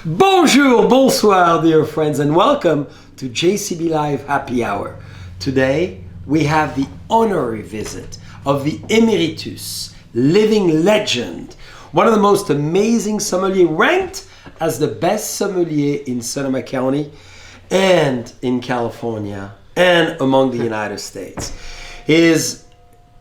Bonjour, bonsoir, dear friends, and welcome to JCB Live Happy Hour. Today, we have the honorary visit of the emeritus, living legend, one of the most amazing sommelier, ranked as the best sommelier in Sonoma County and in California and among the United States. His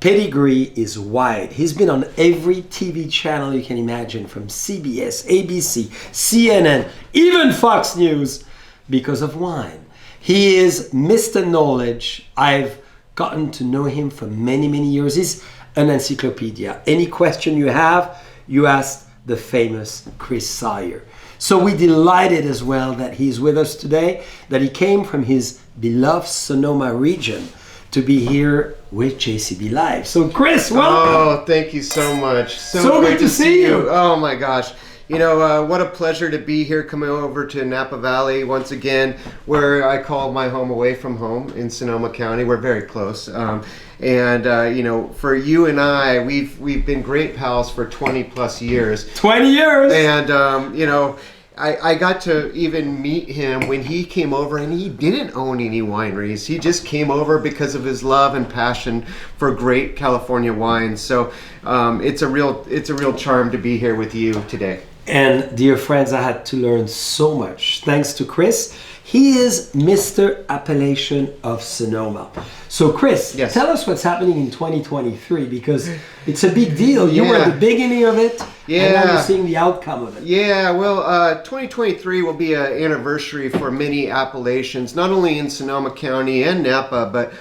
pedigree is wide. He's been on every TV channel you can imagine, from CBS, ABC, CNN, even Fox News, because of wine. He is Mr. Knowledge. I've gotten to know him for many, many years. He's an encyclopedia. Any question you have, you ask the famous Chris Sawyer. So we're delighted as well that he's with us today, that he came from his beloved Sonoma region to be here with JCB Live. So Chris, welcome. Oh, thank you so much. So good to see you. Oh my gosh. You know, what a pleasure to be here, coming over to Napa Valley once again, where I call my home away from home in Sonoma County. We're very close. You know, for you and I, we've been great pals for 20 plus years. 20 years! And, you know, I got to even meet him when he came over, and he didn't own any wineries. He just came over because of his love and passion for great California wines. So it's a real charm to be here with you today. And dear friends, I had to learn so much thanks to Chris. He is Mr. Appellation of Sonoma. So Chris, yes, tell us what's happening in 2023, because it's a big deal. You were at the beginning of it, and now you're seeing the outcome of it. Yeah, well, 2023 will be an anniversary for many appellations, not only in Sonoma County and Napa, but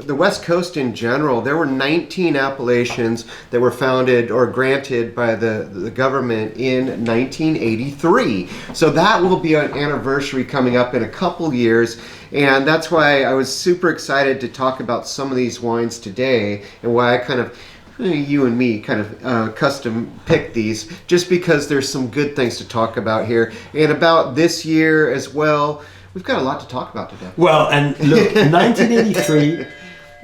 the West Coast in general. There were 19 appellations that were founded or granted by the government in 1983. So that will be an anniversary coming up in a couple years. And that's why I was super excited to talk about some of these wines today, and why I kind of, you and me kind of custom picked these, just because there's some good things to talk about here. And about this year as well, we've got a lot to talk about today. Well, and look, 1983,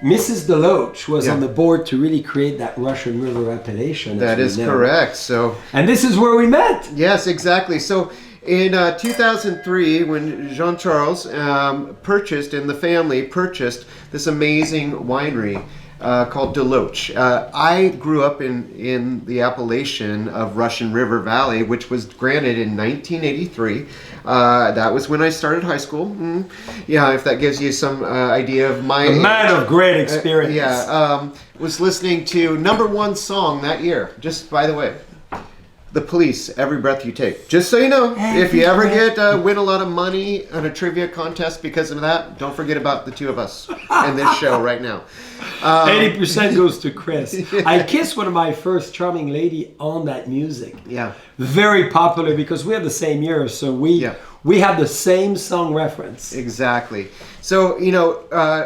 Mrs. DeLoach was on the board to really create that Russian River appellation. That is correct. So, and this is where we met. Yes, exactly. So in 2003, when Jean-Charles purchased, and the family purchased, this amazing winery called DeLoach. I grew up in the appellation of Russian River Valley, which was granted in 1983. That was when I started high school. Yeah, if that gives you some idea of my age. Man of great experience. Was listening to #1 song that year, just by the way. The Police, Every Breath You Take. Just so you know, if you ever win a lot of money on a trivia contest because of that, don't forget about the two of us and this show right now. 80% goes to Chris. I kissed one of my first charming lady on that music. Yeah. Very popular because we had the same year, so we have the same song reference. Exactly. So, you know,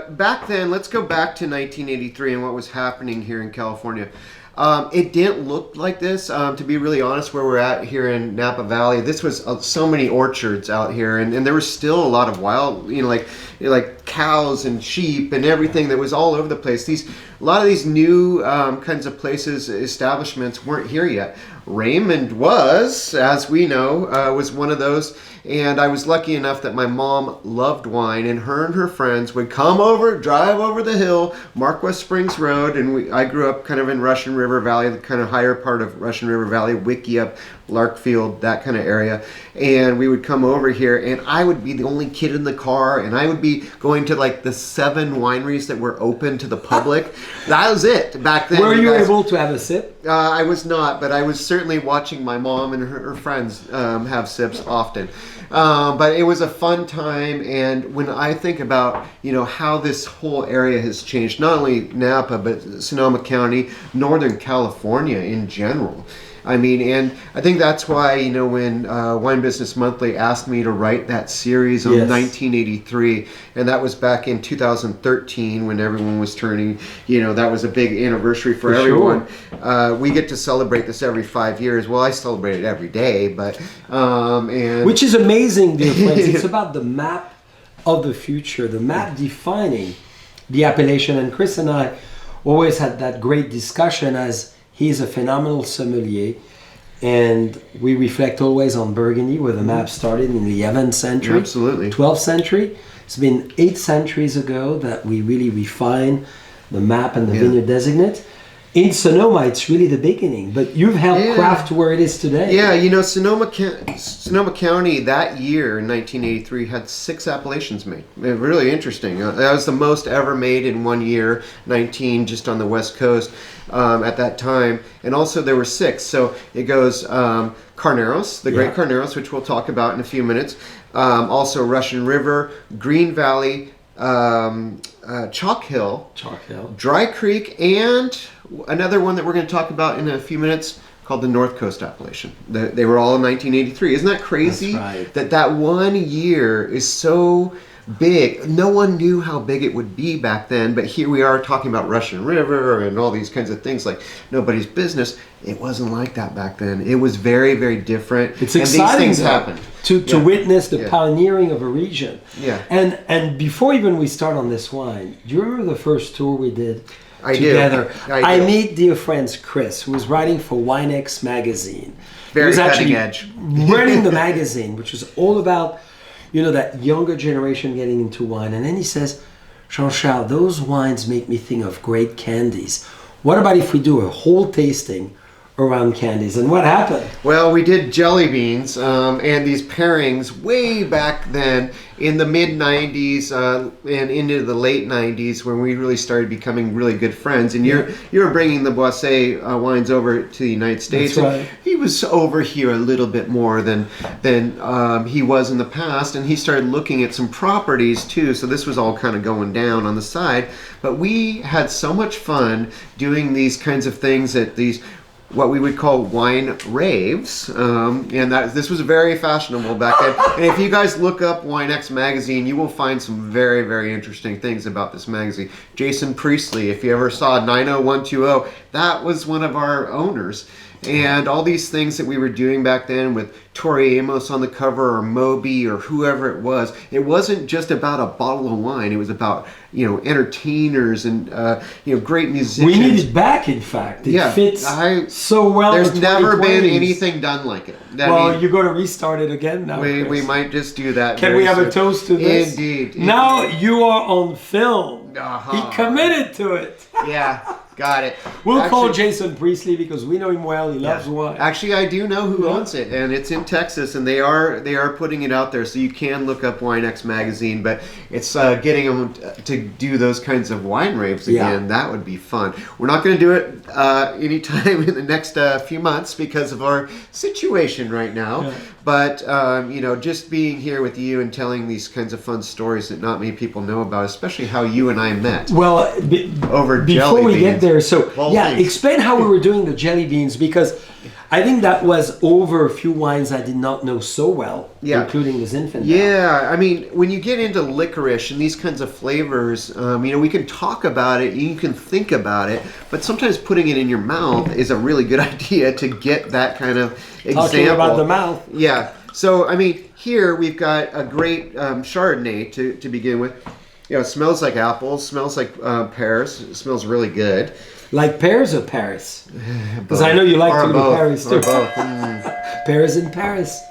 back then, let's go back to 1983 and what was happening here in California. It didn't look like this, to be really honest, where we're at here in Napa Valley. This was so many orchards out here, and there was still a lot of wild, you know, like cows and sheep and everything that was all over the place. A lot of these new kinds of places, establishments weren't here yet. Raymond was, as we know, was one of those. And I was lucky enough that my mom loved wine, and her friends would come over, drive over the hill, Mark West Springs Road, and I grew up kind of in Russian River Valley, the kind of higher part of Russian River Valley, Wickiup, Larkfield, that kind of area. And we would come over here, and I would be the only kid in the car, and I would be going to like the 7 wineries that were open to the public. That was it back then. Were you able to have a sip? I was not, but I was certainly watching my mom and her friends have sips often. But it was a fun time, and when I think about, you know, how this whole area has changed, not only Napa, but Sonoma County, Northern California in general. I mean, and I think that's why, you know, when Wine Business Monthly asked me to write that series on 1983, and that was back in 2013 when everyone was turning, you know, that was a big anniversary for everyone. Sure. We get to celebrate this every 5 years. Well, I celebrate it every day, but and which is amazing, dear friends. It's about the map of the future, the map defining the appellation. And Chris and I always had that great discussion, as he's a phenomenal sommelier, And we reflect always on Burgundy, where the map started in the 11th century, Absolutely. 12th century. It's been 8 centuries ago that we really refine the map and the vineyard designate. In Sonoma, it's really the beginning, but you've helped craft where it is today. Yeah, you know, Sonoma County that year in 1983 had 6 appellations made. Really interesting. That was the most ever made in one year, 19 just on the West Coast at that time. And also there were 6. So it goes Carneros, the Great Carneros, which we'll talk about in a few minutes. Also Russian River, Green Valley, Chalk Hill, Dry Creek, and another one that we're going to talk about in a few minutes called the North Coast Appellation. They were all in 1983. Isn't that crazy? That's right. That one year is so big. No one knew how big it would be back then, but here we are talking about Russian River and all these kinds of things like nobody's business. It wasn't like that back then. It was very, very different. It's exciting these things happened. To witness the pioneering of a region. Yeah. And before even we start on this wine, do you remember the first tour we did together? I do. meet dear friends Chris, who was writing for WineX magazine. Very he was cutting actually edge. running the magazine, which was all about, that younger generation getting into wine. And then he says, Jean-Charles, those wines make me think of great candies. What about if we do a whole tasting around candies? And what happened? Well, we did jelly beans and these pairings way back then in the mid 90s and into the late 90s when we really started becoming really good friends. And you're bringing the Boisset wines over to the United States. That's right. And he was over here a little bit more than he was in the past, and he started looking at some properties too. So this was all kind of going down on the side. But we had so much fun doing these kinds of things at these what we would call wine raves, and this was very fashionable back then. And if you guys look up WineX magazine, you will find some very, very interesting things about this magazine. Jason Priestley, if you ever saw 90120, that was one of our owners. And all these things that we were doing back then with Tori Amos on the cover or Moby or whoever it wasn't just about a bottle of wine. It was about, entertainers and, great musicians. We need it back, in fact. It fits so well. There's never been anything done like it. You're going to restart it again now. We might just do that. Can we have a toast to this? Indeed. Now you are on film. Uh-huh. He committed to it. Yeah. Got it. We'll call Jason Priestley because we know him well. He loves wine. Actually, I do know who owns it, and it's in Texas, and they are putting it out there, so you can look up WineX magazine. But it's getting them to do those kinds of wine raves again. That would be fun. We're not going to do it anytime in the next few months because of our situation right now. Yeah. But just being here with you and telling these kinds of fun stories that not many people know about, especially how you and I met. Well, over before jelly we beans. get there, so Things. explain how we were doing the jelly beans, because I think that was over a few wines I did not know so well, including the Zinfandel. Yeah, I mean, when you get into licorice and these kinds of flavors, we can talk about it, you can think about it, but sometimes putting it in your mouth is a really good idea to get that kind of example. Talking about the mouth. Yeah. So, here we've got a great Chardonnay to begin with. It smells like apples, smells like pears. It smells really good. Like pears or Paris? Because I know you like to go to Paris too. Or both. Pears in Paris.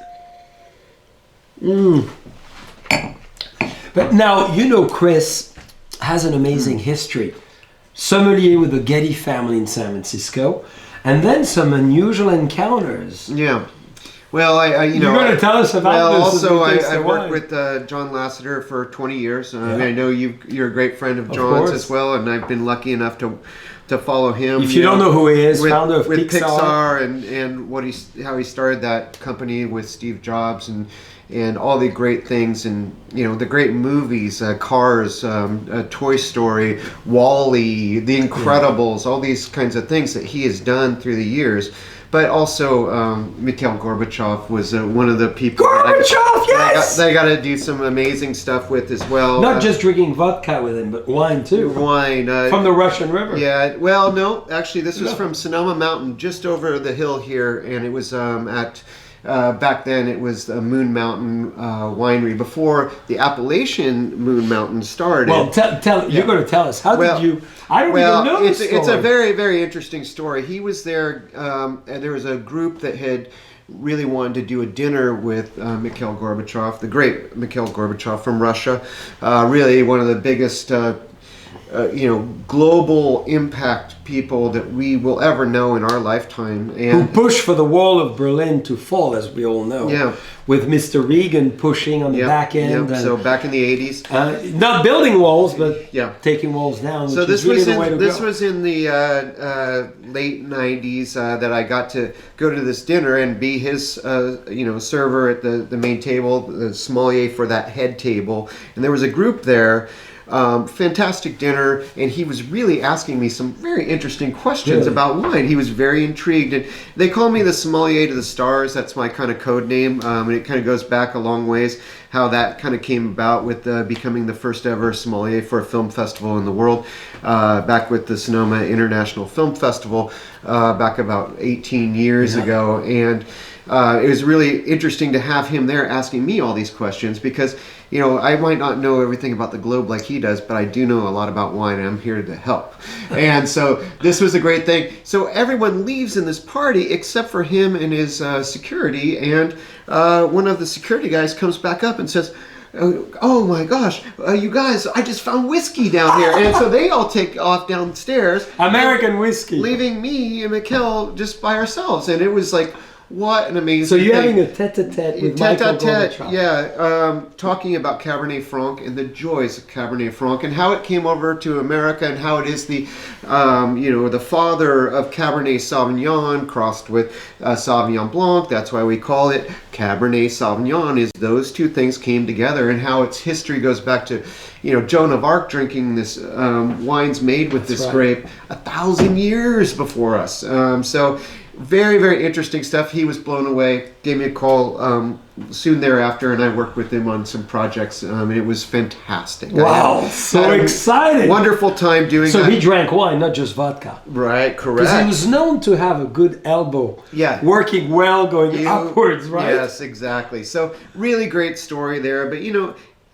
But now, Chris has an amazing history. Sommelier with the Getty family in San Francisco. And then some unusual encounters. Yeah. Well, you're going to tell us about this. Also, I worked with John Lasseter for 20 years. I know you're a great friend of John's as well, and I've been lucky enough to follow him. If you don't know who he is, founder of with Pixar and how he started that company with Steve Jobs and all the great things and the great movies, Cars, Toy Story, WALL-E, The Incredibles, all these kinds of things that he has done through the years. But also, Mikhail Gorbachev was one of the people yes! They got to do some amazing stuff with as well. Not just drinking vodka with him, but wine too. Wine. From the Russian River. Yeah, well, no, actually this was from Sonoma Mountain, just over the hill here, and it was back then it was the Moon Mountain Winery, before the Appalachian Moon Mountain started. Well, you're going to tell us, how did you... I don't even know this it's a story. very, very interesting story. He was there, and there was a group that had really wanted to do a dinner with Mikhail Gorbachev, the great Mikhail Gorbachev from Russia, really one of the biggest global impact people that we will ever know in our lifetime. Who And pushed for the wall of Berlin to fall, as we all know. Yeah. With Mr. Reagan pushing on the back end. And, so back in the 80s. not building walls, but Yeah. taking walls down. So which this is really was the way to this go. was in the late 90s that I got to go to this dinner and be his server at the main table, the sommelier for that head table. And there was a group there. Fantastic dinner, and he was really asking me some very interesting questions about wine. He was very intrigued, and they call me the sommelier to the stars. That's my kind of code name, and it kind of goes back a long ways. How that kind of came about with becoming the first ever sommelier for a film festival in the world, back with the Sonoma International Film Festival, back about 18 years ago, and it was really interesting to have him there asking me all these questions because, I might not know everything about the globe like he does, but I do know a lot about wine, and I'm here to help. And so this was a great thing. So everyone leaves in this party except for him and his security, and one of the security guys comes back up and says, "Oh my gosh, you guys, I just found whiskey down here." And so they all take off downstairs. American whiskey. Leaving me and Mikhail just by ourselves. And it was like, what an amazing So you're thing. having a tete-a-tete with Michael Gorbachev. Yeah, talking about Cabernet Franc and the joys of Cabernet Franc and how it came over to America and how it is the father of Cabernet Sauvignon crossed with Sauvignon Blanc. That's why we call it Cabernet Sauvignon. Is those two things came together, and how its history goes back to, Joan of Arc drinking this wines made with this grape 1,000 years before us. So. Very, very interesting stuff. He was blown away. Gave me a call soon thereafter, and I worked with him on some projects, and it was fantastic. Wow, so exciting. Wonderful time doing that. So he drank wine, not just vodka. Right, correct. Because he was known to have a good elbow. Yeah. Working well, going upwards, right? Yes, exactly. So really great story there. But,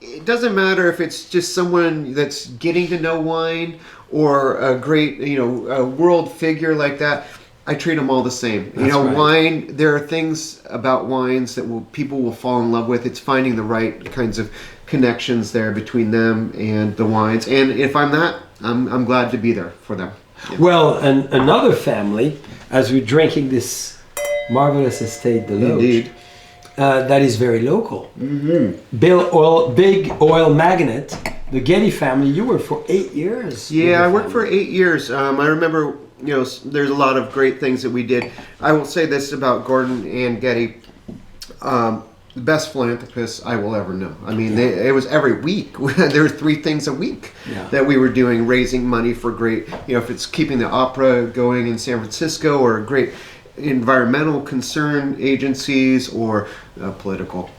it doesn't matter if it's just someone that's getting to know wine or a great, a world figure like that. I treat them all the same. That's right. Wine, there are things about wines that people will fall in love with. It's finding the right kinds of connections there between them and the wines. And if I'm not, I'm glad to be there for them. Yeah. Well, and another family, as we're drinking this marvelous estate DeLoach, Indeed. That is very local. Mm-hmm. Big oil magnate, the Getty family. You were for 8 years. Yeah, I worked for 8 years. I remember, there's a lot of great things that we did. I will say this about Gordon and Getty. The best philanthropists I will ever know. I mean, it was every week. There were 3 things a week that we were doing, raising money for great, if it's keeping the opera going in San Francisco or great environmental concern agencies or political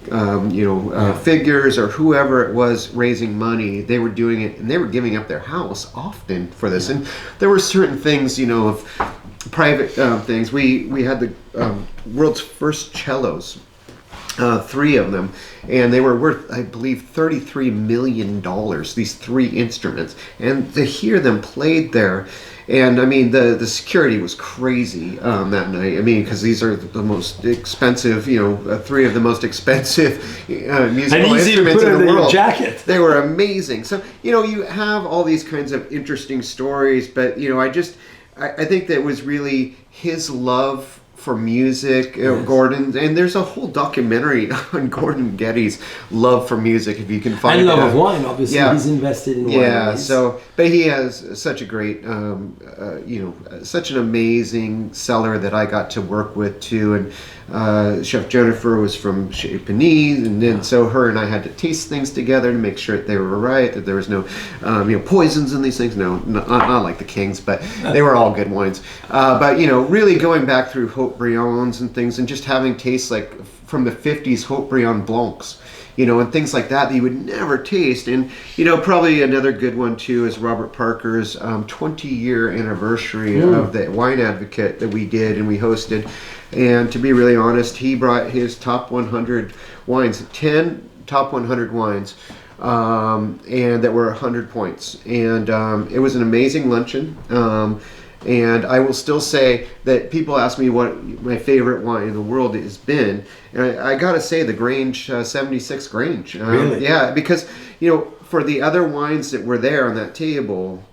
figures or whoever it was raising money. They were doing it, and they were giving up their house often for this. And there were certain things, of private things. We had the world's first cellos, 3 of them, and they were worth, I believe, $33 million, these 3 instruments. And to hear them played there, and I mean, the security was crazy that night. I mean, because these are the most expensive, 3 of the most expensive musical instruments in the world. Jacket. They were amazing. So, you have all these kinds of interesting stories, but, I think that was really his love for music, Gordon, and there's a whole documentary on Gordon Getty's love for music, if you can find it. And love of wine, obviously. Yeah. He's invested in wine. Yeah, but he has such a great, such an amazing cellar that I got to work with too, and Chef Jennifer was from Chez Panisse, and then so her and I had to taste things together to make sure that they were right, that there was no, poisons in these things. No, not like the Kings, but they were all good wines. But really going back through Haut-Brions and things, and just having tastes like from the 50s Haut-Brion Blancs, and things like that you would never taste. And, probably another good one too is Robert Parker's 20-year anniversary of the Wine Advocate that we did and we hosted. And to be really honest, he brought his top 100 wines, 10 top 100 wines and that were 100 points. And it was an amazing luncheon. And I will still say that people ask me what my favorite wine in the world has been. And I got to say the Grange, 76 Grange. Really? Yeah, because, you know, for the other wines that were there on that table,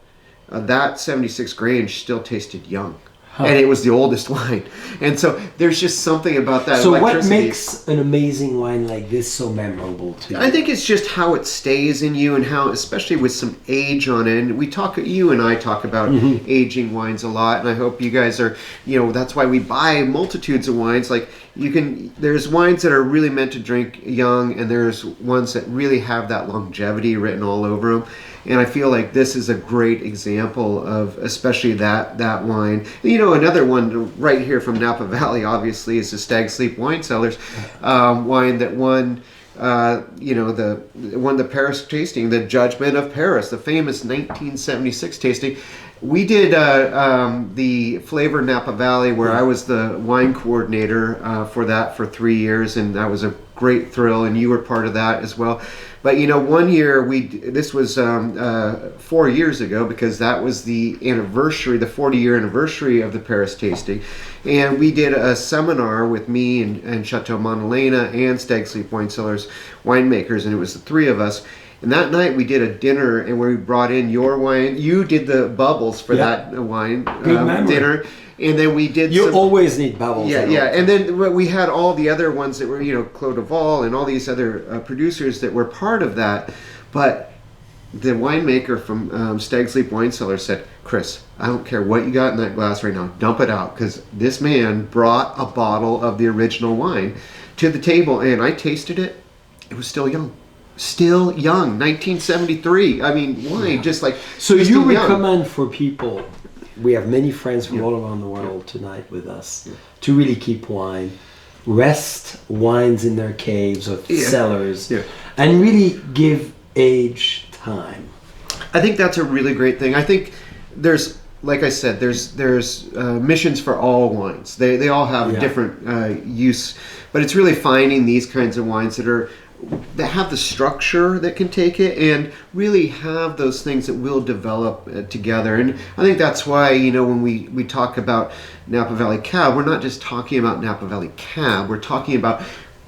that 76 Grange still tasted young. And it was the oldest wine. And so there's just something about that So electricity. what makes an amazing wine like this so memorable to you? I think it's just how it stays in you, and how, especially with some age on it. And you and I talk about aging wines a lot, and I hope you guys are, you know, that's why we buy multitudes of wines. Like, there's wines that are really meant to drink young, and there's ones that really have that longevity written all over them. And I feel like this is a great example of especially that wine. You know, another one right here from Napa Valley, obviously, is the Stag Sleep Wine Cellars wine that won, won the Paris tasting, the Judgment of Paris, the famous 1976 tasting. We did the Flavor Napa Valley, where I was the wine coordinator for that for 3 years, and that was a great thrill, and you were part of that as well. But, you know, one year this was 4 years ago, because that was the anniversary, the 40-year anniversary of the Paris tasting. And we did a seminar with me and Chateau Montelena and Stag Sleep Wine Cellars winemakers, and it was the three of us. And that night we did a dinner, and we brought in your wine. You did the bubbles for that wine dinner. And then we did. You always need bubbles. Yeah, yeah. And then we had all the other ones that were, you know, Clos de Val and all these other producers that were part of that. But the winemaker from Stag Sleep Wine Cellar said, "Chris, I don't care what you got in that glass right now. Dump it out, because this man brought a bottle of the original wine to the table, and I tasted it. It was still young." Still young, 1973. I mean, wine, just like... So you recommend for people, we have many friends from all around the world tonight with us, to really keep wine, rest wines in their caves or cellars, and really give age time. I think that's a really great thing. I think there's, like I said, there's missions for all wines. They all have different use, but it's really finding these kinds of wines that have the structure that can take it, and really have those things that will develop together. And I think that's why, you know, when we talk about Napa Valley Cab, we're not just talking about Napa Valley Cab, we're talking about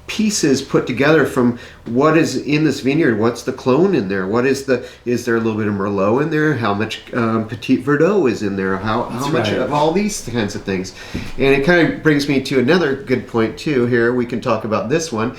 pieces put together from what is in this vineyard. What's the clone in there? Is there a little bit of Merlot in there? How much Petit Verdot is in there? How much of all these kinds of things? And it kind of brings me to another good point too. Here we can talk about this one,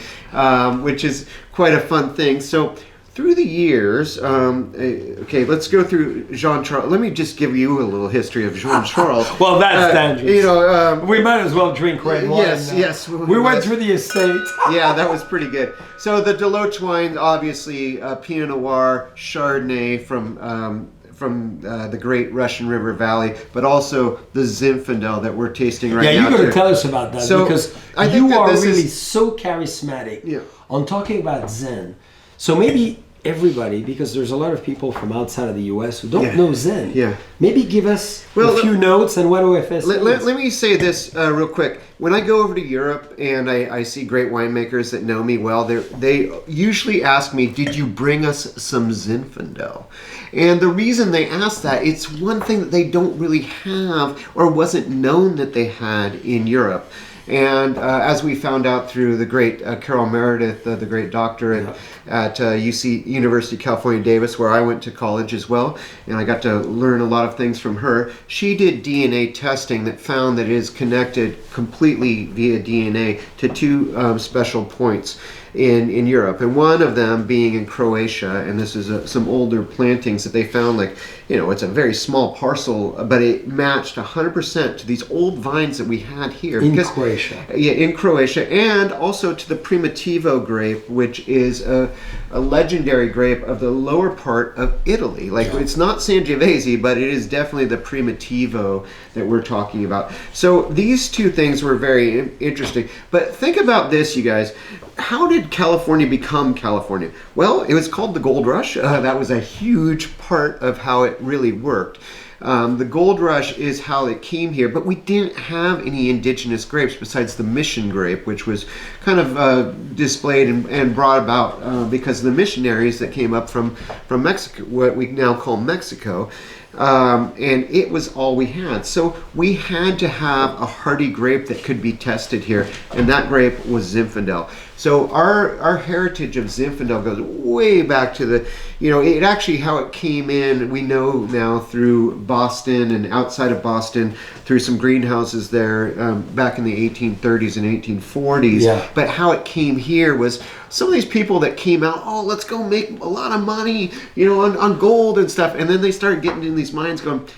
which is quite a fun thing. So through the years, okay, let's go through Jean-Charles. Let me just give you a little history of Jean-Charles. Well, that's dangerous. You know, we might as well drink red wine. Yes. We went through the estate. Yeah, that was pretty good. So the Deloach wine, obviously, Pinot Noir, Chardonnay from the great Russian River Valley, but also the Zinfandel that we're tasting right now. Yeah, you got to tell us about that, because you are really so charismatic on talking about Zen. So maybe everybody, because there's a lot of people from outside of the U.S. who don't know Zen. Yeah. Maybe give us a few notes on what OFS is. Let me say this real quick. When I go over to Europe and I see great winemakers that know me well, they usually ask me, "Did you bring us some Zinfandel?" And the reason they ask that, it's one thing that they don't really have, or wasn't known that they had in Europe. And as we found out through the great Carol Meredith, the great doctor at UC University of California, Davis, where I went to college as well, and I got to learn a lot of things from her. She did DNA testing that found that it is connected completely via DNA to two special points in Europe, and one of them being in Croatia. And this is some older plantings that they found, like, you know, it's a very small parcel, but it matched 100% to these old vines that we had here. In Croatia. Yeah, in Croatia, and also to the Primitivo grape, which is a legendary grape of the lower part of Italy. Like, it's not Sangiovese, but it is definitely the Primitivo that we're talking about. So these two things were very interesting. But think about this, you guys. How did California become California? Well, it was called the Gold Rush. That was a huge part of how it really worked. The gold rush is how it came here, but we didn't have any indigenous grapes besides the mission grape, which was kind of displayed and brought about because of the missionaries that came up from Mexico, what we now call Mexico. And it was all we had. So we had to have a hardy grape that could be tested here, and that grape was Zinfandel. So our heritage of Zinfandel goes way back to the, it actually, how it came in, we know now through Boston and outside of Boston, through some greenhouses there back in the 1830s and 1840s. Yeah. But how it came here was some of these people that came out, let's go make a lot of money, on gold and stuff. And then they started getting in these minds going,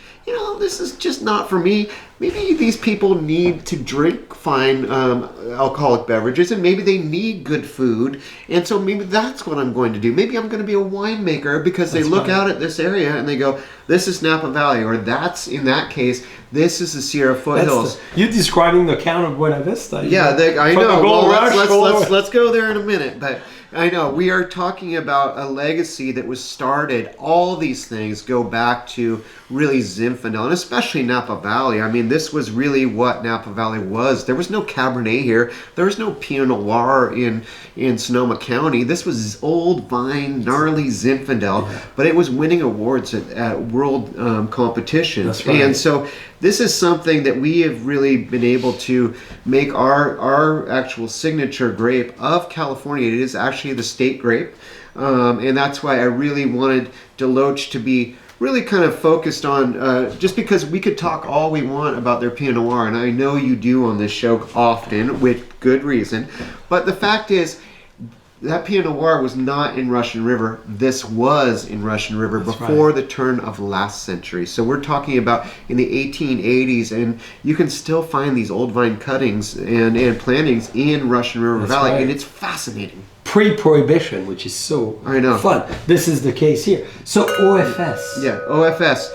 this is just not for me. Maybe these people need to drink fine alcoholic beverages, and maybe they need good food. And so maybe that's what I'm going to do. Maybe I'm going to be a winemaker because they look out at this area and they go, this is Napa Valley, or that's, in that case, this is the Sierra foothills. You're describing the Count of Buena Vista. Yeah, I know. The gold rush, let's go there in a minute. But I know we are talking about a legacy that was started. All these things go back to really Zinfandel, and especially Napa Valley. I mean, this was really what Napa Valley was. There was no Cabernet here. There was no Pinot Noir in Sonoma County. This was old vine, gnarly Zinfandel, but it was winning awards at world competitions. That's right. And so this is something that we have really been able to make our actual signature grape of California. It is actually the state grape, and that's why I really wanted DeLoach to be really kind of focused on, just because we could talk all we want about their Pinot Noir, and I know you do on this show often, with good reason, but the fact is, that Pinot Noir was not in Russian River. This was in Russian River before the turn of last century. So we're talking about in the 1880s, and you can still find these old vine cuttings and plantings in Russian River Valley, and it's fascinating. Pre-prohibition, which is so fun. This is the case here. So OFS. Yeah, OFS.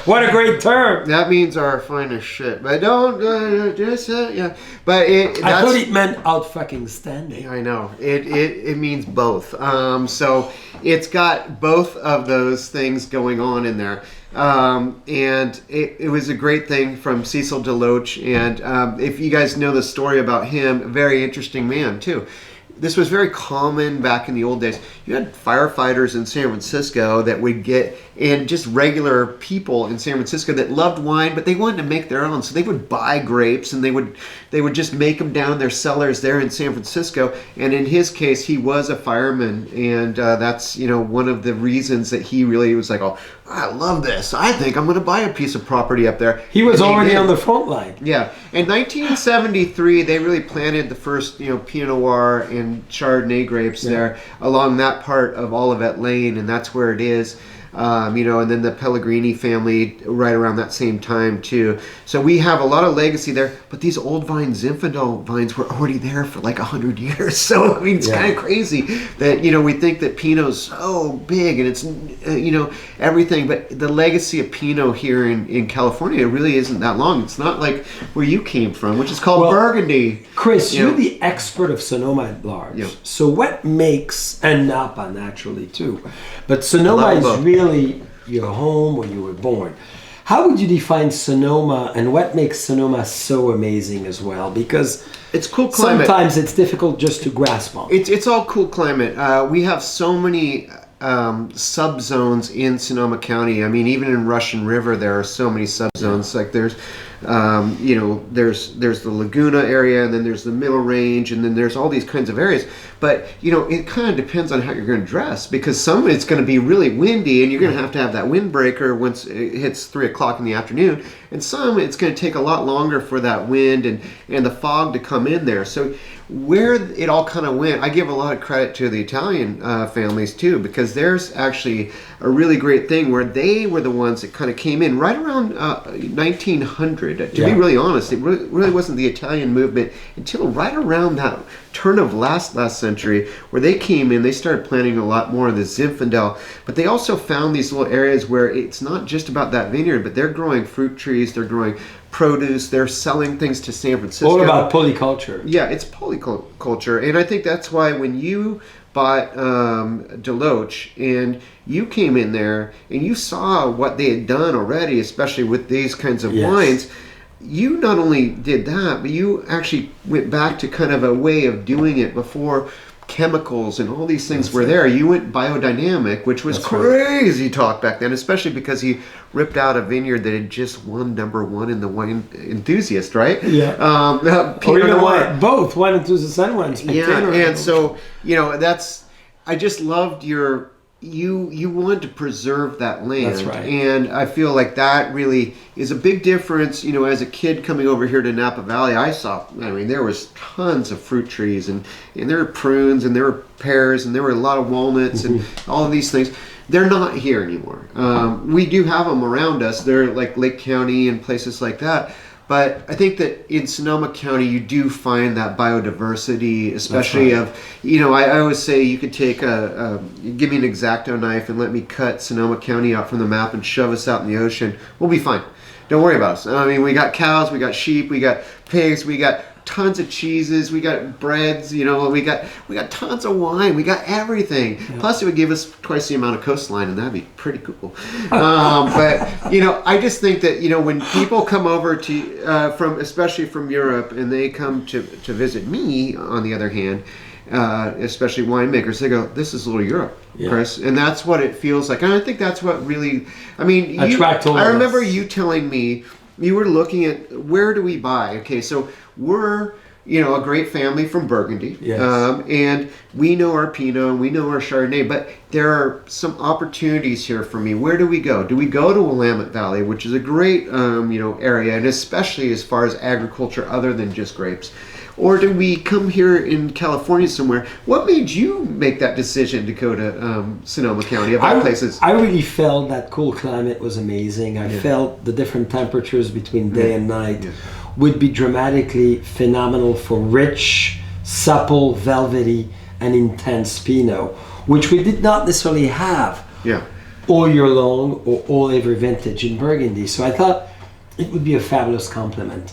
What a great term. That means our finest shit. But don't just yeah. But I thought it meant out fucking standing. I know. It means both. So it's got both of those things going on in there. And it was a great thing from Cecil DeLoach. And if you guys know the story about him, a very interesting man too. This was very common back in the old days. You had firefighters in San Francisco that would get, and just regular people in San Francisco that loved wine, but they wanted to make their own. So they would buy grapes, and they would just make them down in their cellars there in San Francisco. And in his case, he was a fireman, and that's one of the reasons that he really was like, I love this. I think I'm going to buy a piece of property up there. He was already on the front line. Yeah. In 1973, they really planted the first, Pinot Noir and Chardonnay grapes there along that part of Olivet Lane, and that's where it is. And then the Pellegrini family right around that same time too. So we have a lot of legacy there, but these old vines, Zinfandel vines, were already there for like 100 years. So I mean, it's kind of crazy that we think that Pinot's so big and it's everything, but the legacy of Pinot here in California really isn't that long. It's not like where you came from, which is called Burgundy. Chris, you're the expert of Sonoma at large. Yeah. So what makes, and Napa naturally too, but Sonoma is really your home where you were born. How would you define Sonoma, and what makes Sonoma so amazing as well? Because it's cool climate. Sometimes it's difficult just to grasp on. It's all cool climate. We have so many subzones in Sonoma County. I mean, even in Russian River, there are so many subzones. Like there's the Laguna area, and then there's the Middle Range, and then there's all these kinds of areas. But it kind of depends on how you're going to dress, because some it's going to be really windy, and you're going to have that windbreaker once it hits 3 o'clock in the afternoon. And some it's going to take a lot longer for that wind and the fog to come in there. So where it all kind of went, I give a lot of credit to the Italian families too, because there's actually a really great thing where they were the ones that kind of came in right around 1900. To be really honest, it really wasn't the Italian movement until right around that turn of last century, where they came in. They started planting a lot more of the Zinfandel, but they also found these little areas where it's not just about that vineyard, but they're growing fruit trees, they're growing produce, they're selling things to San Francisco. All about polyculture. Yeah, it's polyculture, and I think that's why when you bought DeLoach, and you came in there and you saw what they had done already, especially with these kinds of wines. You not only did that, but you actually went back to kind of a way of doing it before chemicals and all these things were there. You went biodynamic, which was crazy talk back then, especially because he ripped out a vineyard that had just won #1 in the Wine Enthusiast, right? Yeah. Or you know what? Both Wine Enthusiast and Wine Spectator. Yeah, and so, you know, I just loved you wanted to preserve that land. That's right. And I feel like that really is a big difference. You know, as a kid coming over here to Napa Valley, there was tons of fruit trees, and there were prunes, and there were pears, and there were a lot of walnuts, and all of these things. They're not here anymore. We do have them around us. They're like Lake County and places like that. But I think that in Sonoma County, you do find that biodiversity, especially of, you know, I always say you could take give me an X-Acto knife and let me cut Sonoma County out from the map and shove us out in the ocean. We'll be fine. Don't worry about us. I mean, we got cows, we got sheep, we got pigs, we got tons of cheeses, we got breads, you know, we got tons of wine, we got everything. Yeah. Plus, it would give us twice the amount of coastline, and that'd be pretty cool. But you know, I just think that, you know, when people come over to especially from Europe, and they come to visit me, on the other hand, especially winemakers, they go, "This is little Europe, Chris," and that's what it feels like. And I think that's what really, I mean, I remember you telling me you were looking at where do we buy. Okay, so we're, you know, a great family from Burgundy, and we know our Pinot and we know our Chardonnay, but there are some opportunities here for me. Where do we go? Do we go to Willamette Valley, which is a great you know, area, and especially as far as agriculture other than just grapes? Or do we come here in California somewhere? What made you make that decision to go to Sonoma County, of all places? I really felt that cool climate was amazing. I felt the different temperatures between day and night would be dramatically phenomenal for rich, supple, velvety, and intense Pinot, which we did not necessarily have all year long or all every vintage in Burgundy. So I thought it would be a fabulous complement.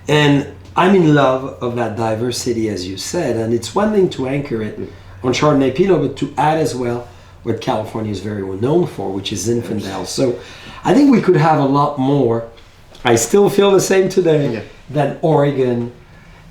And I'm in love of that diversity, as you said, and it's one thing to anchor it on Chardonnay Pinot, but to add as well what California is very well known for, which is Zinfandel. So I think we could have a lot more. I still feel the same today than Oregon,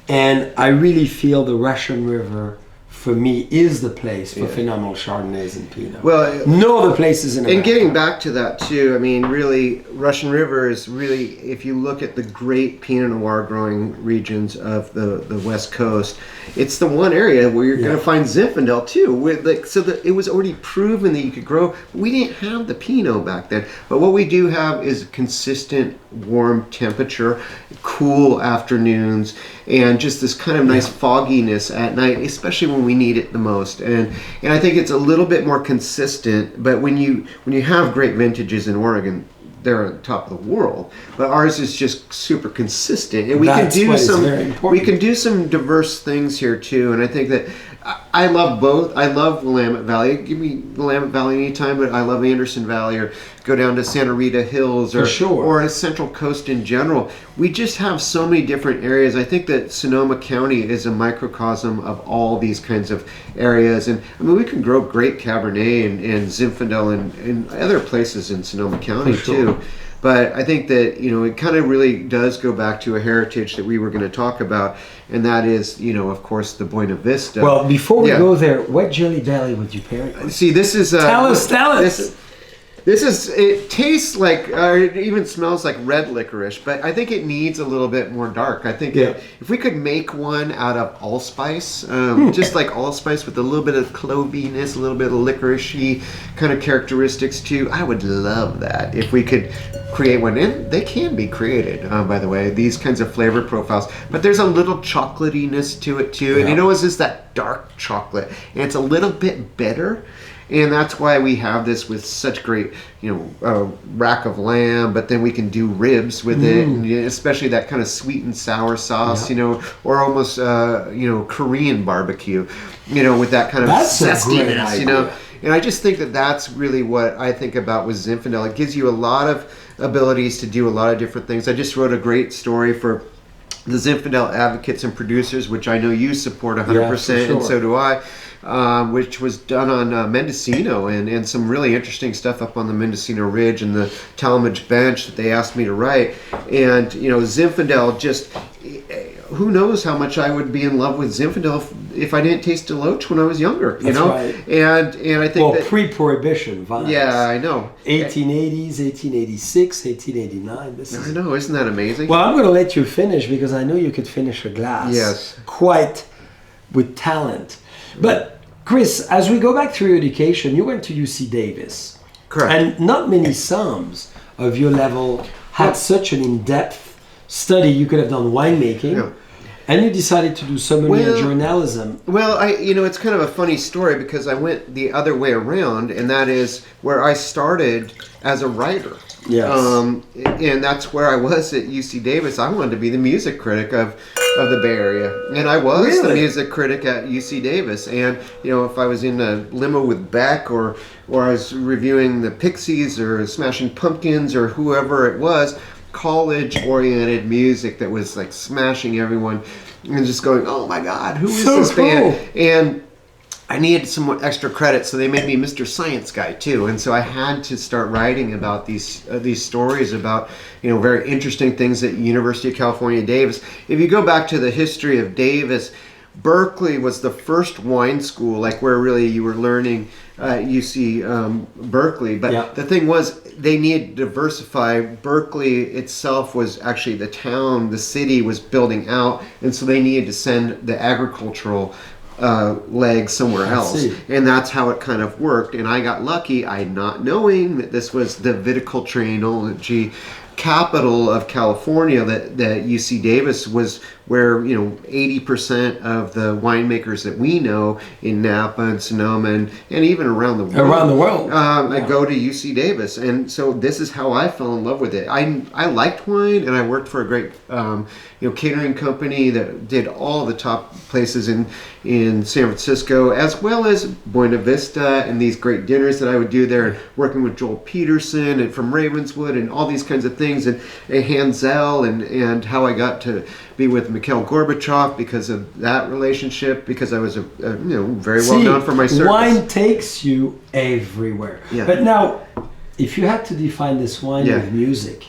and I really feel the Russian River, for me, is the place for phenomenal Chardonnays and Pinot. Well, no other places in America. And getting back to that too, I mean, really, Russian River is really, if you look at the great Pinot Noir growing regions of the West Coast, it's the one area where you're going to find Zinfandel too. It was already proven that you could grow. We didn't have the Pinot back then, but what we do have is consistent warm temperature, cool afternoons, and just this kind of nice fogginess at night, especially when we need it the most. And I think it's a little bit more consistent. But when you have great vintages in Oregon, they're on the top of the world. But ours is just super consistent, and we can do some diverse things here too. And I think that I love both. I love Willamette Valley. Give me Willamette Valley anytime, but I love Anderson Valley, or go down to Santa Rita Hills, or a Central Coast in general. We just have so many different areas. I think that Sonoma County is a microcosm of all these kinds of areas. And I mean, we can grow great Cabernet and Zinfandel and other places in Sonoma County too. But I think that, you know, it kind of really does go back to a heritage that we were going to talk about, and that is, you know, of course, the Buena Vista. Well, before we go there, what Jelly Belly would you pair it with? See, this is... Tell us! It tastes like, or it even smells like red licorice, but I think it needs a little bit more dark. I think if we could make one out of allspice, just like allspice with a little bit of cloviness, a little bit of licoricey kind of characteristics too, I would love that. If we could create one, and they can be created, by the way, these kinds of flavor profiles, but there's a little chocolatiness to it too, and you know, it's just that dark chocolate, and it's a little bit bitter. And that's why we have this with such great, you know, rack of lamb, but then we can do ribs with it, and especially that kind of sweet and sour sauce, you know, or almost, you know, Korean barbecue, you know, with that kind of zestiness, you know. And I just think that that's really what I think about with Zinfandel. It gives you a lot of abilities to do a lot of different things. I just wrote a great story for the Zinfandel advocates and producers, which I know you support 100%, and so do I. which was done on Mendocino, and some really interesting stuff up on the Mendocino Ridge and the Talmadge Bench that they asked me to write. And Zinfandel, just who knows how much I would be in love with Zinfandel if I didn't taste DeLoach when I was younger. That's right. And I think that pre-prohibition vibes. Yeah, I know. 1880s, 1886, 1889. I know, isn't that amazing? Well, I'm going to let you finish because I know you could finish a glass. Yes. Quite with talent. But Chris, as we go back through your education, you went to UC Davis. Correct. And not many Somms of your level had such an in-depth study. You could have done winemaking. Yeah. And you decided to do sommelier journalism. Well, it's kind of a funny story because I went the other way around, and that is where I started as a writer. Yes. And that's where I was at UC Davis. I wanted to be the music critic of the Bay Area, and I was the music critic at UC Davis. And if I was in a limo with Beck, or I was reviewing the Pixies or Smashing Pumpkins or whoever it was, college-oriented music that was like smashing everyone, and just going, oh my God, who is this band? And I needed some extra credit, so they made me Mr. Science Guy too. And so I had to start writing about these stories about very interesting things at University of California, Davis. If you go back to the history of Davis, Berkeley was the first wine school, like where really you were learning UC Berkeley. But the thing was, they needed to diversify. Berkeley itself was actually the city was building out, and so they needed to send the agricultural leg somewhere else. And that's how it kind of worked. And I got lucky, I not knowing that this was the viticulturology capital of California, that UC Davis was where 80% of the winemakers that we know in Napa and Sonoma and even around the world I go to UC Davis. And so this is how I fell in love with it. I liked wine, and I worked for a great catering company that did all the top places in San Francisco, as well as Buena Vista, and these great dinners that I would do there, and working with Joel Peterson and from Ravenswood and all these kinds of things, and Hansel, and how I got to be with Mikhail Gorbachev because of that relationship, because I was very well known for my service. Wine takes you everywhere. Yeah. But now, if you had to define this wine with music,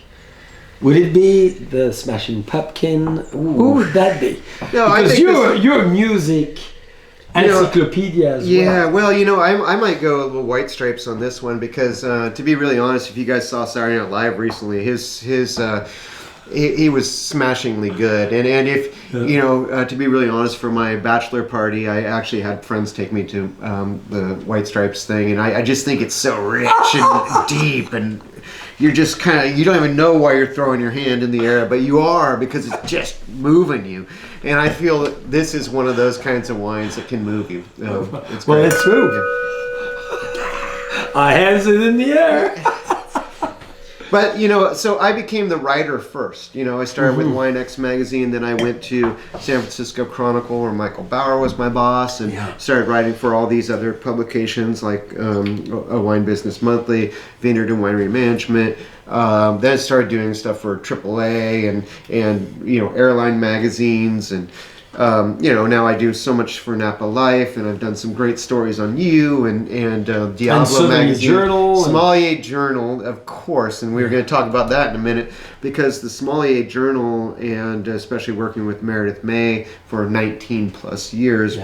would it be the Smashing Pumpkin? Who would that be? No, because I think you're a music encyclopedia as well. Yeah, well, I might go a little White Stripes on this one because, to be really honest, if you guys saw Saturday Night Live recently, he was smashingly good. And if to be really honest, for my bachelor party, I actually had friends take me to the White Stripes thing, and I just think it's so rich and deep, and you're just you don't even know why you're throwing your hand in the air, but you are, because it's just moving you. And I feel that this is one of those kinds of wines that can move you. It's true. Our hands are in the air. But, so I became the writer first. I started with Wine X magazine, then I went to San Francisco Chronicle, where Michael Bauer was my boss, and started writing for all these other publications like A Wine Business Monthly, Vineyard and Winery Management. Then I started doing stuff for AAA and airline magazines, and now I do so much for Napa Life, and I've done some great stories on you and Diablo magazine, Sommelier Journal, of course, and we're going to talk about that in a minute, because the Sommelier Journal, and especially working with Meredith May for 19 plus years.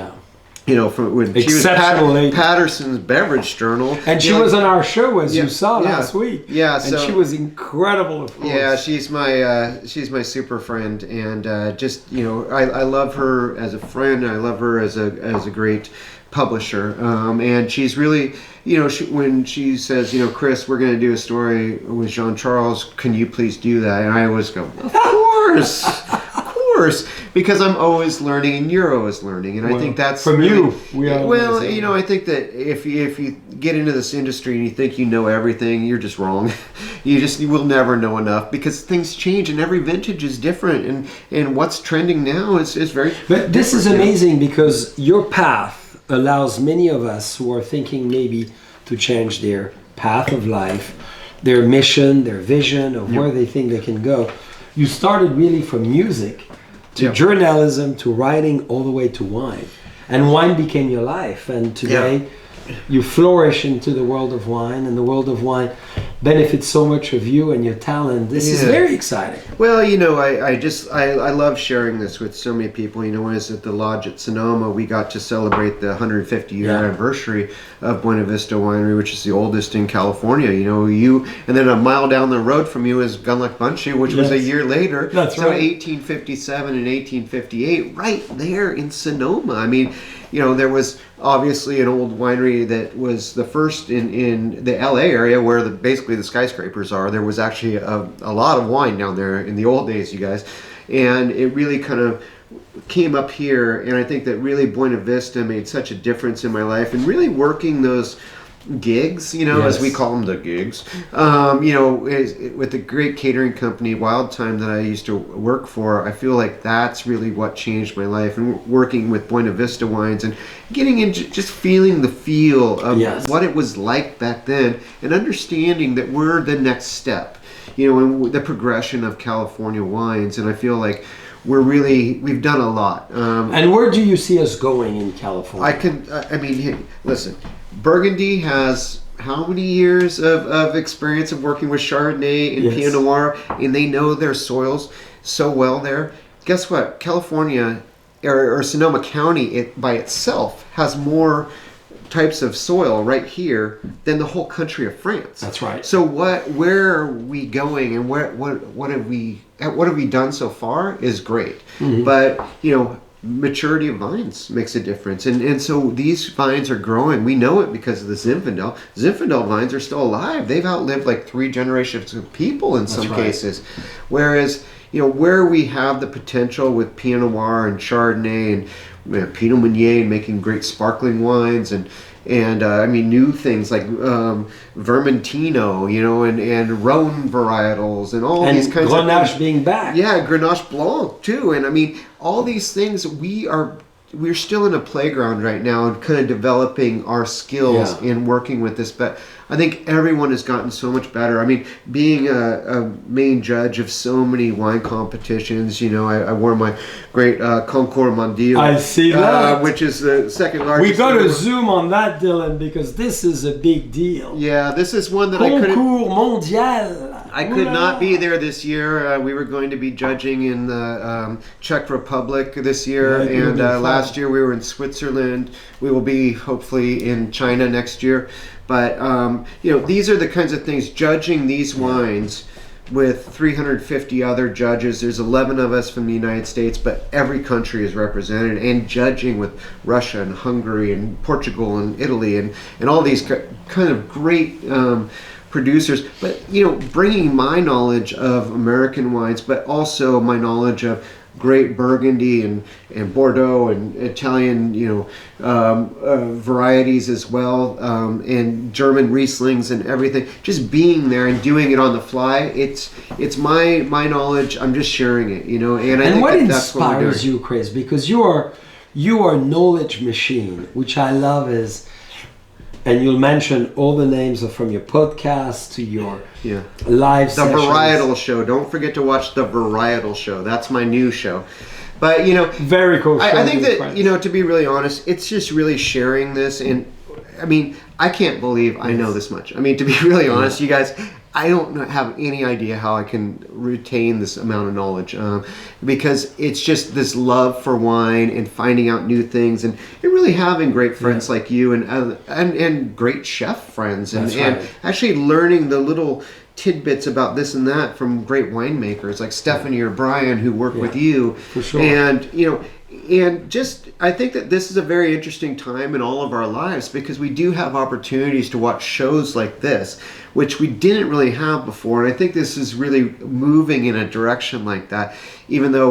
From when she was Patterson's Beverage Journal, and she was on our show, as you saw last week. Yeah, and she was incredible, of course. Yeah, she's my super friend, and I love her as a friend, and I love her as a great publisher. And she's really, when she says, Chris, we're going to do a story with Jean Charles, can you please do that? And I always go, of course. Because I'm always learning, and you're always learning, and I think that's from really, you. I think that if you get into this industry and you think you know everything, you're just wrong. You will never know enough, because things change, and every vintage is different, and what's trending now is very. But this is amazing, because your path allows many of us who are thinking maybe to change their path of life, their mission, their vision of where they think they can go. You started really from music to journalism, to writing, all the way to wine. And wine became your life. And today you flourish into the world of wine, and the world of wine benefits so much of you and your talent. This is very exciting. Well, you know, I love sharing this with so many people. You know, when I was at the lodge at Sonoma, we got to celebrate the 150-year anniversary of Buena Vista Winery, which is the oldest in California. You know, and then a mile down the road from you is Gunlock Bunchie, which was a year later. That's so right. 1857 and 1858, right there in Sonoma. I mean, you know, there was obviously an old winery that was the first in the LA area where basically the skyscrapers are. There was actually a lot of wine down there in the old days, you guys. And it really kind of came up here. And I think that really Buena Vista made such a difference in my life. And really working those gigs, you know, as we call them, the gigs, you know, with the great catering company Wild Time that I used to work for. I feel like that's really what changed my life, and working with Buena Vista wines and getting into just feeling the feel of what it was like back then, and understanding that we're the next step, you know, in the progression of California wines. And I feel like we've done a lot. And where do you see us going in California? I mean, hey, listen, Burgundy has how many years of experience of working with Chardonnay and Pinot Noir, and they know their soils so well there. Guess what? California or Sonoma County by itself has more types of soil right here than the whole country of France. That's right. So where are we going, and what have we done so far is great. Mm-hmm. But you know, maturity of vines makes a difference, and so these vines are growing. We know it because of the Zinfandel. Zinfandel vines are still alive. They've outlived like 3 generations of people in some cases. Whereas, you know, where we have the potential with Pinot Noir and Chardonnay and Pinot Meunier, and making great sparkling wines, and I mean new things like Vermentino, you know, and Rhone varietals, and all these kinds of things. Grenache being back. Yeah, Grenache Blanc too. And I mean, all these things, we're still in a playground right now and kind of developing our skills in working with this. But I think everyone has gotten so much better. I mean, being a main judge of so many wine competitions, you know, I wore my great Concours Mondial. I see that. Which is the second largest. We got to zoom on that, Dylan, because this is a big deal. Yeah, this is one that Concours Mondial. I could not be there this year. We were going to be judging in the Czech Republic this year, and last year we were in Switzerland. We will be hopefully in China next year. But you know, these are the kinds of things, judging these wines with 350 other judges. There's 11 of us from the United States, but every country is represented, and judging with Russia and Hungary and Portugal and Italy and all these kind of great producers. But you know, bringing my knowledge of American wines, but also my knowledge of great Burgundy and Bordeaux and Italian, you know, varieties as well, and German Rieslings and everything. Just being there and doing it on the fly. It's my knowledge. I'm just sharing it, you know. And I think what that's what we're doing. inspires you, Chris? Because you are a knowledge machine, which I love. And you'll mention all the names from your podcast to your live sessions. The Varietal Show. Don't forget to watch The Varietal Show. That's my new show. But, you know, very cool. I think that, you know, to be really honest, it's just really sharing this. And, I mean, I can't believe I know this much. I mean, to be really honest, you guys, I don't have any idea how I can retain this amount of knowledge, because it's just this love for wine and finding out new things, and really having great friends like you and great chef friends, and actually learning the little tidbits about this and that from great winemakers like Stephanie or Brian who work with you. For sure. And, you know, and just, I think that this is a very interesting time in all of our lives, because we do have opportunities to watch shows like this, which we didn't really have before. And I think this is really moving in a direction like that, even though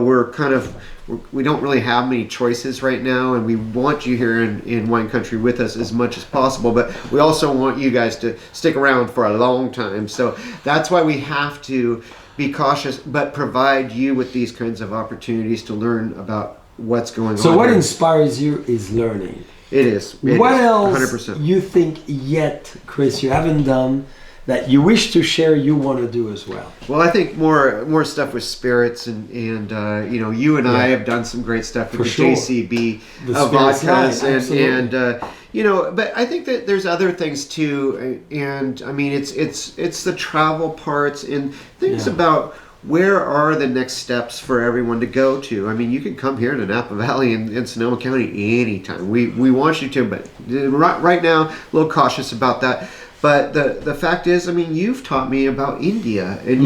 we don't really have many choices right now, and we want you here in wine country with us as much as possible, but we also want you guys to stick around for a long time. So that's why we have to be cautious, but provide you with these kinds of opportunities to learn about what's going on. So what inspires you is learning. It is. What else 100%. You think yet, Chris, you haven't done that you wish to share, you want to do as well? Well, I think more stuff with spirits, and you know, you and I have done some great stuff with For the sure. JCB The spirits vodkas, line, and you know, but I think that there's other things too, and I mean, it's the travel parts and things about where are the next steps for everyone to go to. I mean, you can come here to Napa Valley in Sonoma County anytime. We want you to, but right now, a little cautious about that. But the fact is, I mean, you've taught me about India, and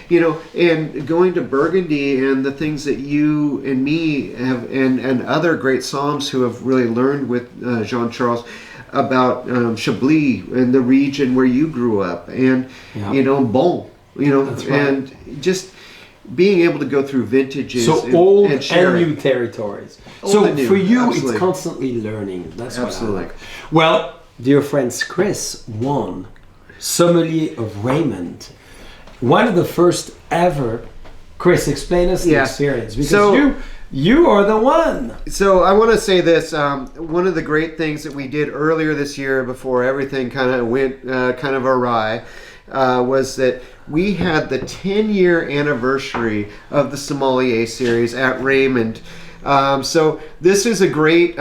you know, and going to Burgundy, and the things that you and me have, and other great somms who have really learned with Jean-Charles about Chablis and the region where you grew up, and you know, Bon, you know, and just being able to go through vintages, old and sharing. new territories. Old So and new, for you, absolutely. it's constantly learning. That's Absolutely. what I like. Well, dear friends, Chris won Sommelier of Raymond. One of the first ever. Chris, explain us the experience, because you are the one. So I want to say this. One of the great things that we did earlier this year, before everything kind of went kind of awry, was that we had the 10-year anniversary of the Sommelier series at Raymond. So this is a great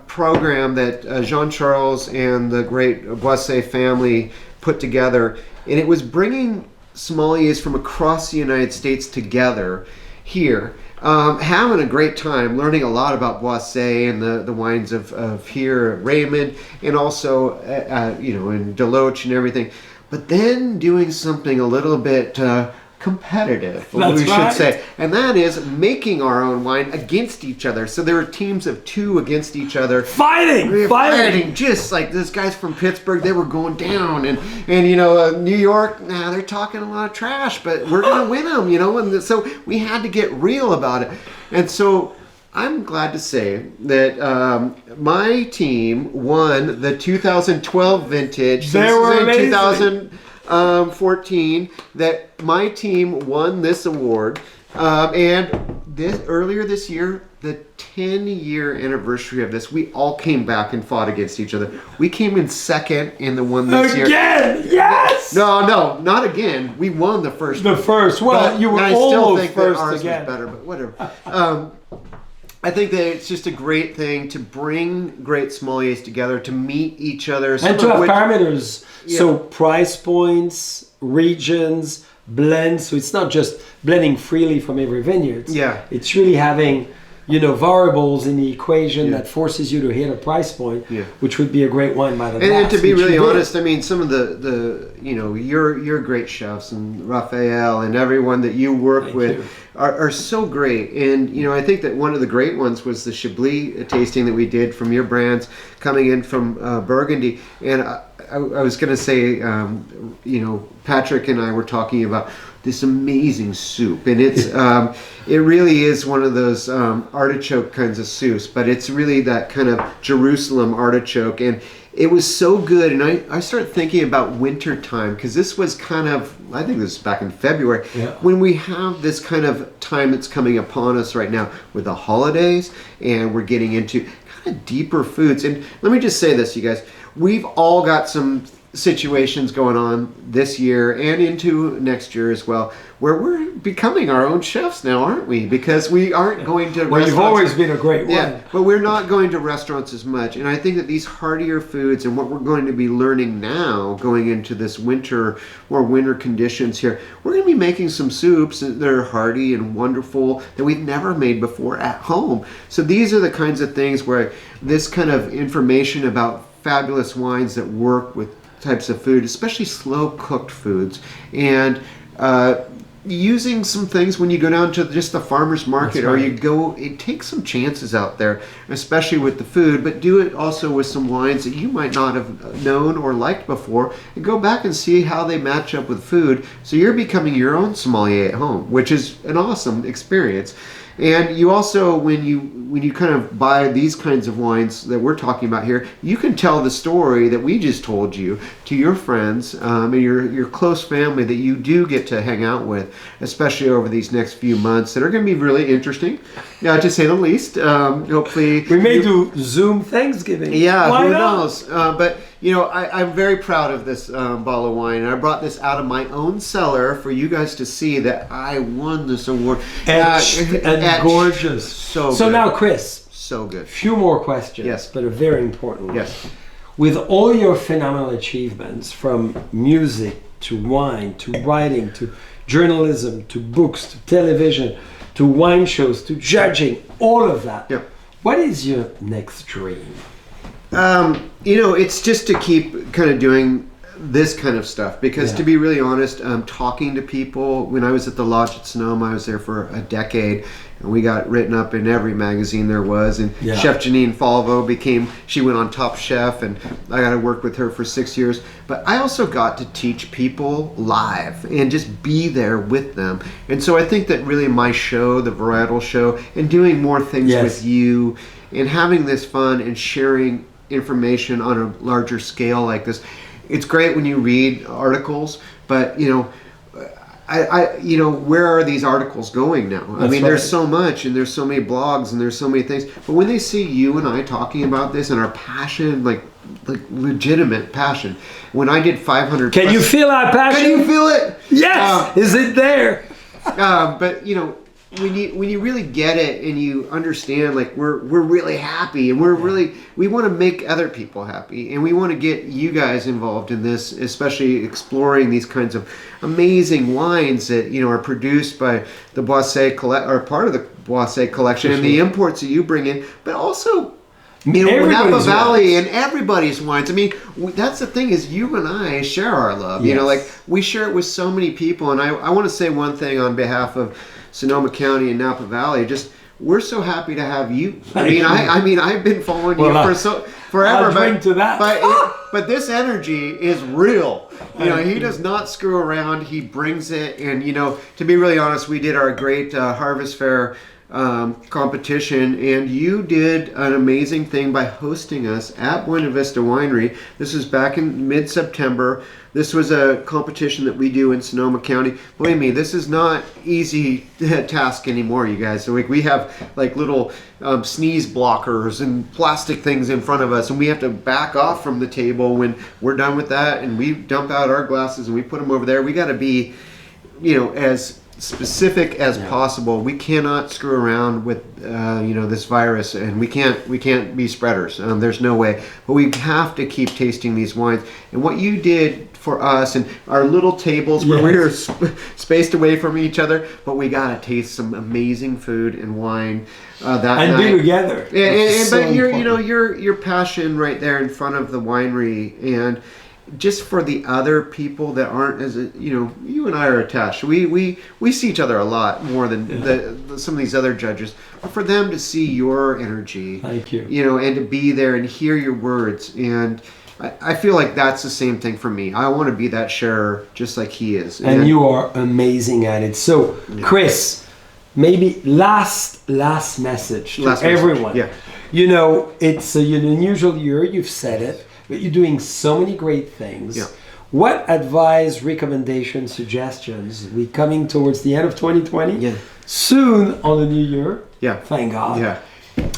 program that Jean-Charles and the great Boisset family put together, and it was bringing sommeliers from across the United States together here, having a great time, learning a lot about Boisset and the wines of here at Raymond, and also you know, in Deloach and everything. But then doing something a little bit competitive, we should say, and that is making our own wine against each other. So there were teams of 2 against each other, fighting, just like those guys from Pittsburgh. They were going down, and you know, New York, they're talking a lot of trash, but we're gonna win them, you know. And so we had to get real about it, and so I'm glad to say that my team won the 2012 vintage. So they were amazing. 2014 that my team won this award, and earlier this year, the 10-year anniversary of this, we all came back and fought against each other. We came in second in the one this year. Again, yes. No, not again. We won the first. The first. Well, but you were I still almost think that first ours again. was better, but whatever. I think that it's just a great thing to bring great sommeliers together, to meet each other. And to have parameters. So price points, regions, blends. So it's not just blending freely from every vineyard. Yeah. It's really having, you know, variables in the equation that forces you to hit a price point, which would be a great wine by the glass. And to be really honest, I mean, some of the you know, your great chefs and Raphael and everyone that you work with are so great. And, you know, I think that one of the great ones was the Chablis tasting that we did from your brands coming in from Burgundy. And I was going to say, you know, Patrick and I were talking about this amazing soup, and it's it really is one of those artichoke kinds of soups, but it's really that kind of Jerusalem artichoke, and it was so good. And I started thinking about winter time, because this was kind of, I think this is back in February, when we have this kind of time that's coming upon us right now with the holidays, and we're getting into kind of deeper foods. And let me just say this, you guys, we've all got some situations going on this year and into next year as well, where we're becoming our own chefs now, aren't we? Because we aren't going to restaurants. You've always been a great one. Yeah, but we're not going to restaurants as much. And I think that these heartier foods and what we're going to be learning now going into this winter or winter conditions here, we're going to be making some soups that are hearty and wonderful that we've never made before at home. So these are the kinds of things where this kind of information about fabulous wines that work with types of food, especially slow cooked foods, and using some things when you go down to just the farmer's market, or you go, take some chances out there, especially with the food, but do it also with some wines that you might not have known or liked before, and go back and see how they match up with food. So you're becoming your own sommelier at home, which is an awesome experience. And you also, when you kind of buy these kinds of wines that we're talking about here, you can tell the story that we just told you to your friends and your close family that you do get to hang out with, especially over these next few months that are going to be really interesting, to say the least. Hopefully, we may do Zoom Thanksgiving. Yeah, Why who not? knows? But I'm very proud of this bottle of wine. And I brought this out of my own cellar for you guys to see that I won this award. And gorgeous. So good. Now, Chris. So good. Few more questions. Yes. But a very important one. Yes. With all your phenomenal achievements, from music to wine to writing to journalism to books to television to wine shows to judging, all of that. Yeah. What is your next dream? It's just to keep kind of doing this kind of stuff, because to be really honest, talking to people, when I was at the lodge at Sonoma, I was there for a decade, and we got written up in every magazine there was, and Chef Janine Falvo she went on Top Chef, and I got to work with her for 6 years. But I also got to teach people live and just be there with them. And so I think that really my show, the Varietal Show, and doing more things with you and having this fun and sharing information on a larger scale like this. It's great when you read articles, but where are these articles going now? There's so much, and there's so many blogs, and there's so many things. But when they see you and I talking about this and our passion, like legitimate passion. When I did 500, can you feel our passion? Can you feel it? Yes. Is it there? But when you really get it and you understand, like we're really happy, and we want to make other people happy, and we want to get you guys involved in this, especially exploring these kinds of amazing wines that are produced by the Boisset or part of the Boisset collection, and the imports that you bring in, but also Napa Valley and everybody's wines. That's the thing, is you and I share our love. We share it with so many people, and I want to say one thing on behalf of Sonoma County and Napa Valley. Just, we're so happy to have you. I've been following you for forever. But this energy is real. He does not screw around. He brings it. And to be really honest, we did our great Harvest Fair competition, and you did an amazing thing by hosting us at Buena Vista Winery. This was back in mid-September. This was a competition that we do in Sonoma County. Believe me, this is not easy task anymore, you guys. So we have like little sneeze blockers and plastic things in front of us, and we have to back off from the table when we're done with that, and we dump out our glasses and we put them over there. We got to be, as specific as possible. We cannot screw around with this virus, and we can't be spreaders. There's no way. But we have to keep tasting these wines. And what you did for us, and our little tables where we were spaced away from each other, but we got to taste some amazing food and wine that night. And be together. But your passion right there in front of the winery, and just for the other people that aren't as you and I are attached. We see each other a lot more than some of these other judges. But for them to see your energy, thank you, and to be there and hear your words, and I feel like that's the same thing for me. I want to be that sharer just like he is. And you are amazing at it. So, Chris, maybe last message to everyone. Yeah. It's an unusual year. You've said it. But you're doing so many great things. Yeah. What advice, recommendations, suggestions? We're coming towards the end of 2020. Yeah. Soon on the new year. Yeah. Thank God. Yeah.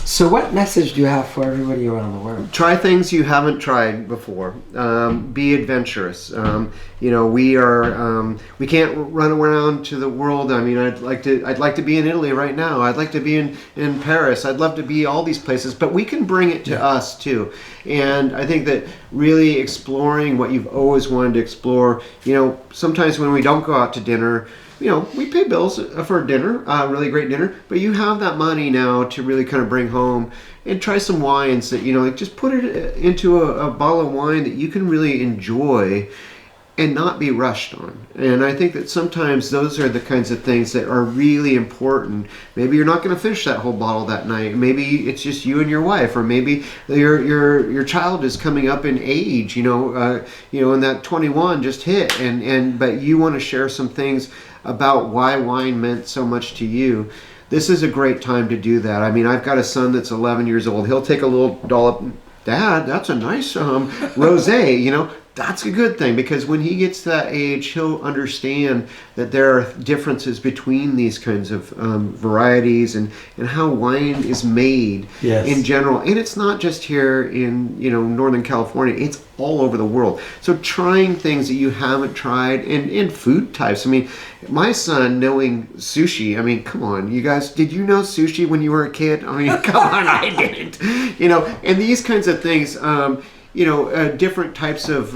So what message do you have for everybody around the world? Try things you haven't tried before. Be adventurous. We can't run around to the world. I'd like to be in Italy right now. I'd like to be in Paris. I'd love to be all these places, but we can bring it to us too. And I think that really exploring what you've always wanted to explore, sometimes when we don't go out to dinner, we pay bills for dinner, really great dinner, but you have that money now to really kind of bring home and try some wines that, just put it into a bottle of wine that you can really enjoy and not be rushed on. And I think that sometimes those are the kinds of things that are really important. Maybe you're not going to finish that whole bottle that night. Maybe it's just you and your wife, or maybe your child is coming up in age, and that 21 just hit, but you want to share some things about why wine meant so much to you. This is a great time to do that. I've got a son that's 11 years old. He'll take a little dollop. Dad, that's a nice rosé, that's a good thing, because when he gets to that age, he'll understand that there are differences between these kinds of varieties and how wine is made in general. And it's not just here in Northern California; it's all over the world. So trying things that you haven't tried, and food types. I mean, my son knowing sushi. I mean, come on, you guys, did you know sushi when you were a kid? I mean, come on, I didn't. And these kinds of things. Different types of,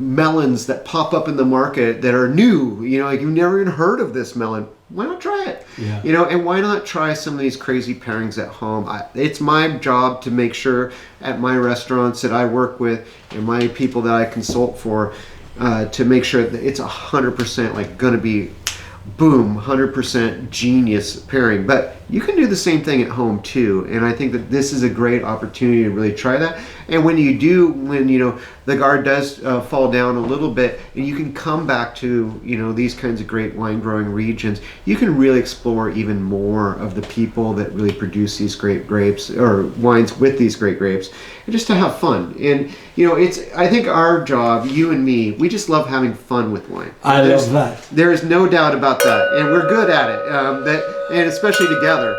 melons that pop up in the market that are new, like you've never even heard of this melon. Why not try it? Yeah. And why not try some of these crazy pairings at home? It's my job to make sure at my restaurants that I work with and my people that I consult for, to make sure that it's 100% like going to be boom, 100% genius pairing. But you can do the same thing at home too, and I think that this is a great opportunity to really try that. And when you do, when the guard does fall down a little bit, and you can come back to these kinds of great wine growing regions, you can really explore even more of the people that really produce these great grapes or wines with these great grapes, and just to have fun. And I think our job, you and me, we just love having fun with wine. I love that. There is no doubt about that, and we're good at it. And especially together.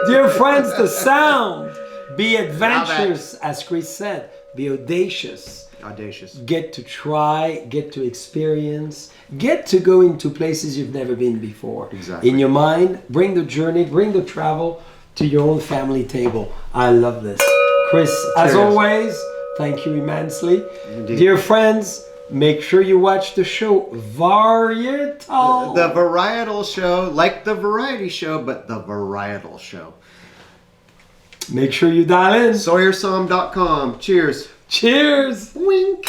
Dear friends, the sound. Be adventurous, as Chris said. Be audacious. Audacious. Get to try, get to experience, get to go into places you've never been before. Exactly. In your mind, bring the journey, bring the travel to your own family table. I love this. Chris, as always, thank you immensely. Indeed. Dear friends, make sure you watch the show Varietal. The Varietal Show, like the variety show, but the Varietal Show. Make sure you dial in. SawyerSomm.com. Cheers. Cheers. Wing.